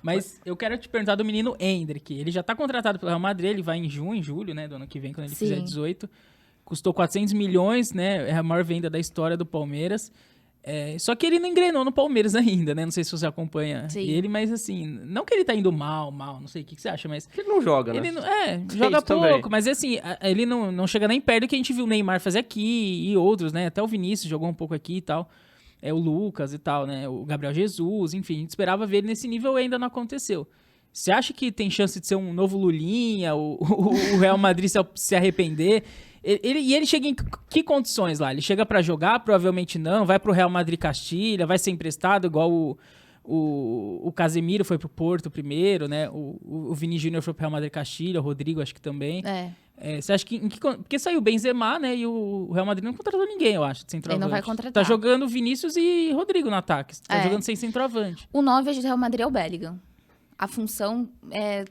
Mas eu quero te perguntar do menino Endrick. Ele já tá contratado pelo Real Madrid, ele vai em junho, julho, né, do ano que vem, quando ele fizer 18. Custou 400 milhões, né? É a maior venda da história do Palmeiras. Só que ele não engrenou no Palmeiras ainda, né? Não sei se você acompanha ele, mas assim, não que ele tá indo mal, não sei o que você acha, mas... Ele não joga, né? Ele não, joga pouco, também. Mas assim, ele não chega nem perto do que a gente viu o Neymar fazer aqui e outros, né? Até o Vinícius jogou um pouco aqui e tal. O Lucas e tal, né? O Gabriel Jesus, enfim, a gente esperava ver ele nesse nível e ainda não aconteceu. Você acha que tem chance de ser um novo Lulinha, o Real Madrid se arrepender? Ele chega em que condições lá? Ele chega pra jogar? Provavelmente não. Vai pro Real Madrid Castilha? Vai ser emprestado igual o Casemiro foi pro Porto primeiro, né? O Vini Júnior foi pro Real Madrid Castilha, o Rodrigo acho que também. Você acha que... Porque saiu o Benzema, né? E o Real Madrid não contratou ninguém, eu acho, de centroavante. Ele não vai contratar. Tá jogando Vinícius e Rodrigo no ataque. Tá jogando sem centroavante. O 9 do Real Madrid é o Bellingham. A função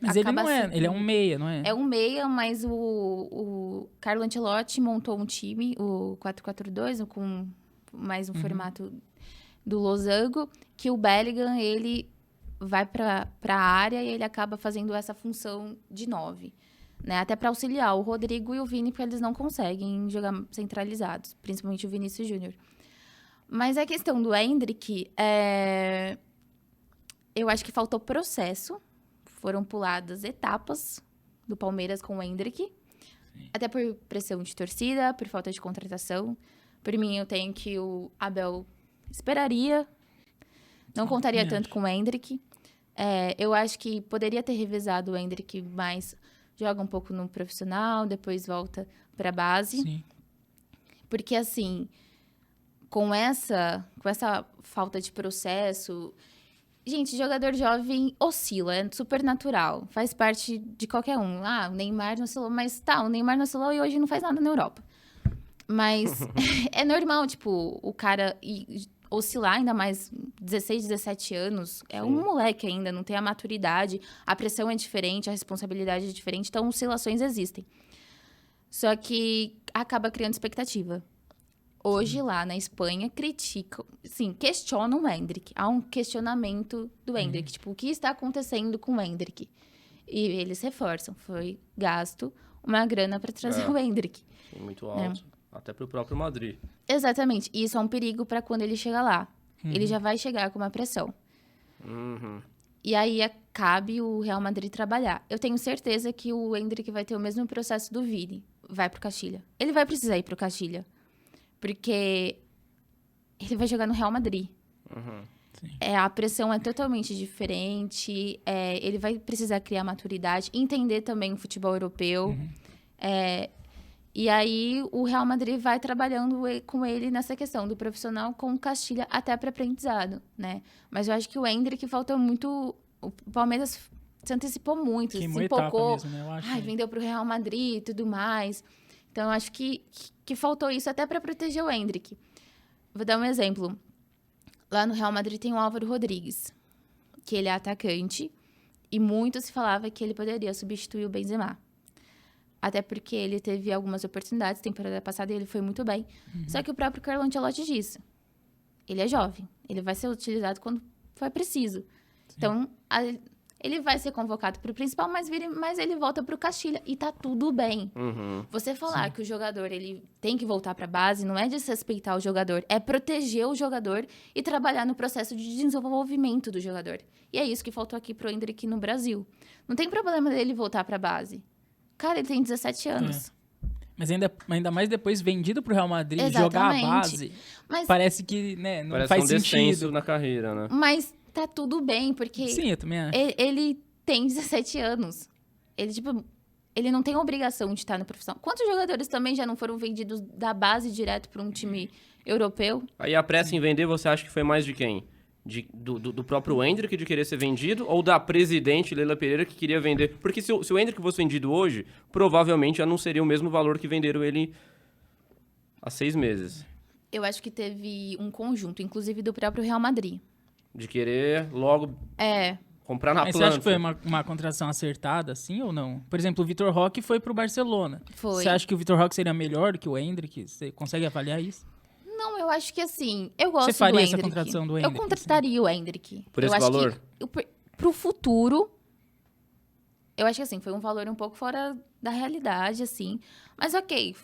Mas ele não é, ele é um meia, não é? É um meia, mas o Carlo Ancelotti montou um time, o 4-4-2, com mais um formato do losango, que o Bellingham, ele vai para a área e ele acaba fazendo essa função de 9. Né? Até para auxiliar o Rodrigo e o Vini, porque eles não conseguem jogar centralizados, principalmente o Vinícius Júnior. Mas a questão do Endrick, eu acho que faltou processo. Foram puladas etapas do Palmeiras com o Endrick. Sim. Até por pressão de torcida, por falta de contratação. Por mim, eu tenho que o Abel esperaria. Não contaria tanto com o Endrick. Eu acho que poderia ter revezado o Endrick, mas joga um pouco no profissional, depois volta para a base. Sim. Porque, assim, com essa falta de processo... Gente, jogador jovem oscila, é super natural. Faz parte de qualquer um. O Neymar não oscilou, mas o Neymar não oscilou e hoje não faz nada na Europa. Mas é normal, tipo, o cara oscilar, ainda mais 16, 17 anos. É um moleque ainda, não tem a maturidade. A pressão é diferente, a responsabilidade é diferente. Então, oscilações existem. Só que acaba criando expectativa. Hoje, lá na Espanha, criticam, sim, questionam o Endrick. Há um questionamento do Endrick. Tipo, o que está acontecendo com o Endrick? E eles reforçam. Foi gasto uma grana para trazer o Endrick. Muito alto. Até para o próprio Madrid. Exatamente. E isso é um perigo para quando ele chega lá. Ele já vai chegar com uma pressão. E aí, cabe o Real Madrid trabalhar. Eu tenho certeza que o Endrick vai ter o mesmo processo do Vini. Vai pro Castilha. Ele vai precisar ir pro Castilha. Porque ele vai jogar no Real Madrid. A pressão é totalmente diferente. Ele vai precisar criar maturidade, entender também o futebol europeu. E aí, o Real Madrid vai trabalhando com ele nessa questão do profissional com o Castilha até para aprendizado, né? Mas eu acho que o Endrick faltou muito... O Palmeiras se antecipou muito, se empolgou. Mesmo, né? Eu acho vendeu pro Real Madrid e tudo mais... Então, eu acho que faltou isso até para proteger o Endrick. Vou dar um exemplo. Lá no Real Madrid tem o Álvaro Rodrigues, que ele é atacante, e muito se falava que ele poderia substituir o Benzema. Até porque ele teve algumas oportunidades, temporada passada, e ele foi muito bem. Só que o próprio Carlo Ancelotti disse, ele é jovem, ele vai ser utilizado quando for preciso. Sim. Então, ele vai ser convocado para o principal, mas ele volta para o Castilha. E tá tudo bem. Você falar que o jogador ele tem que voltar para a base não é desrespeitar o jogador. É proteger o jogador e trabalhar no processo de desenvolvimento do jogador. E é isso que faltou aqui pro Endrick no Brasil. Não tem problema dele voltar para a base. Cara, ele tem 17 anos. Mas ainda mais depois vendido pro Real Madrid, jogar a base. Mas parece que não parece faz sentido na carreira, né? Mas tá tudo bem, porque... Sim, eu também acho. Ele tem 17 anos. Ele não tem obrigação de estar na profissão. Quantos jogadores também já não foram vendidos da base direto para um time europeu? Aí a pressa em vender, você acha que foi mais de quem? Do próprio Endrick de querer ser vendido ou da presidente Leila Pereira que queria vender? Porque se o Endrick fosse vendido hoje, provavelmente já não seria o mesmo valor que venderam ele há 6 meses. Eu acho que teve um conjunto, inclusive do próprio Real Madrid. De querer logo comprar na planta. Você acha que foi uma contratação acertada, assim, ou não? Por exemplo, o Vitor Roque foi pro Barcelona. Foi. Você acha que o Vitor Roque seria melhor do que o Endrick? Você consegue avaliar isso? Não, eu acho que assim, eu gosto do Endrick. Você faria essa contratação do Endrick? Eu contrataria o Endrick. Por esse valor? pro futuro, eu acho que assim, foi um valor um pouco fora da realidade, assim. Mas ok.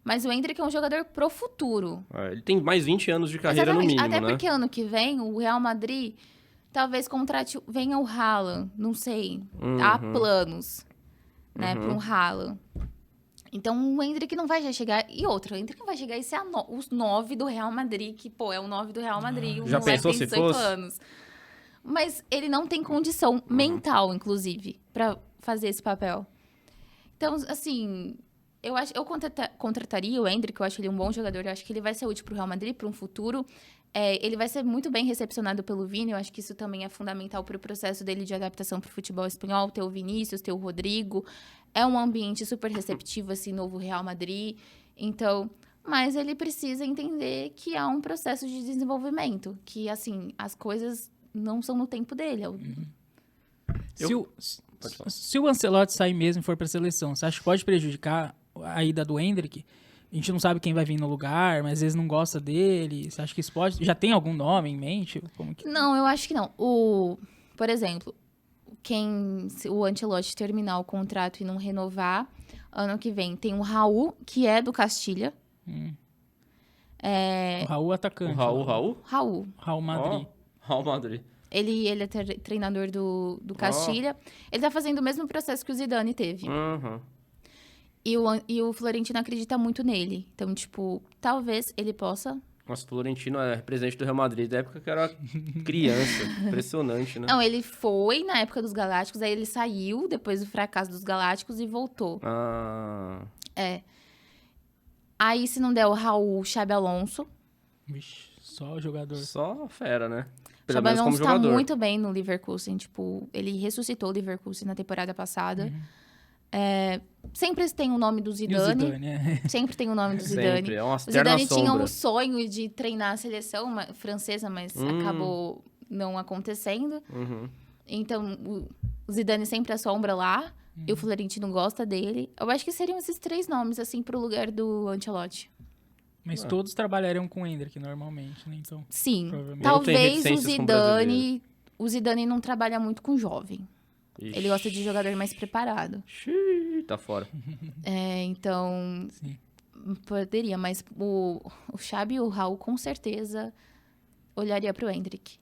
Mas o Endrick é um jogador pro futuro. Ele tem mais 20 anos de carreira Exatamente. no mínimo, Até né? porque ano que vem, o Real Madrid talvez contrate... Venha o Haaland, não sei. Há planos, né, para um Haaland. Então, o Endrick não vai já chegar... E outra, o Endrick não vai chegar e ser os 9 do Real Madrid, que, pô, é o 9 do Real Madrid. Já pensou se 18 fosse? anos. Mas ele não tem condição mental, inclusive, para fazer esse papel. Então, assim... Eu contrataria o Endrick, eu acho ele um bom jogador, eu acho que ele vai ser útil pro Real Madrid, para um futuro. Ele vai ser muito bem recepcionado pelo Vini, eu acho que isso também é fundamental para o processo dele de adaptação para o futebol espanhol, ter o Vinícius, ter o Rodrigo. É um ambiente super receptivo, esse novo Real Madrid. Então, mas ele precisa entender que há um processo de desenvolvimento, que, assim, as coisas não são no tempo dele. Se o Ancelotti sair mesmo e for para a seleção, você acha que pode prejudicar a ida do Endrick? A gente não sabe quem vai vir no lugar, mas às vezes não gosta dele. Você acha que isso pode... Já tem algum nome em mente? Não, eu acho que não. Por exemplo, se o Ancelotti terminar o contrato e não renovar, ano que vem tem o Raul, que é do Castilha. O Raul atacante. Raul Madrid. Raul Madrid. Ele é treinador do Castilha. Ele tá fazendo o mesmo processo que o Zidane teve. E o Florentino acredita muito nele. Então, tipo, talvez ele possa... Nossa, o Florentino é presidente do Real Madrid da época que era criança. Impressionante, né? Não, ele foi na época dos Galácticos, aí ele saiu depois do fracasso dos Galácticos e voltou. Aí, se não der o Raul, Xabi Alonso. Vixe, só jogador. Só fera, né? Pelo Xabi menos como Alonso tá jogador. muito bem no Leverkusen. Tipo, ele ressuscitou o Leverkusen na temporada passada. Sempre tem o nome do Zidane. Sempre tem o nome do Zidane. Sempre, é uma O Zidane tinha sombra. um sonho de treinar a seleção francesa, mas acabou não acontecendo. Então, o Zidane sempre assombra lá. E o Florentino gosta dele. Eu acho que seriam esses 3 nomes, assim, pro lugar do Ancelotti. Mas todos trabalhariam com o Endrick normalmente, né? Então, sim. Talvez o Zidane não trabalha muito com jovem. Ixi. Ele gosta de jogador mais preparado. Tá fora. Então, sim. Poderia, mas o Xabi e o Raul, com certeza, olharia pro Endrick.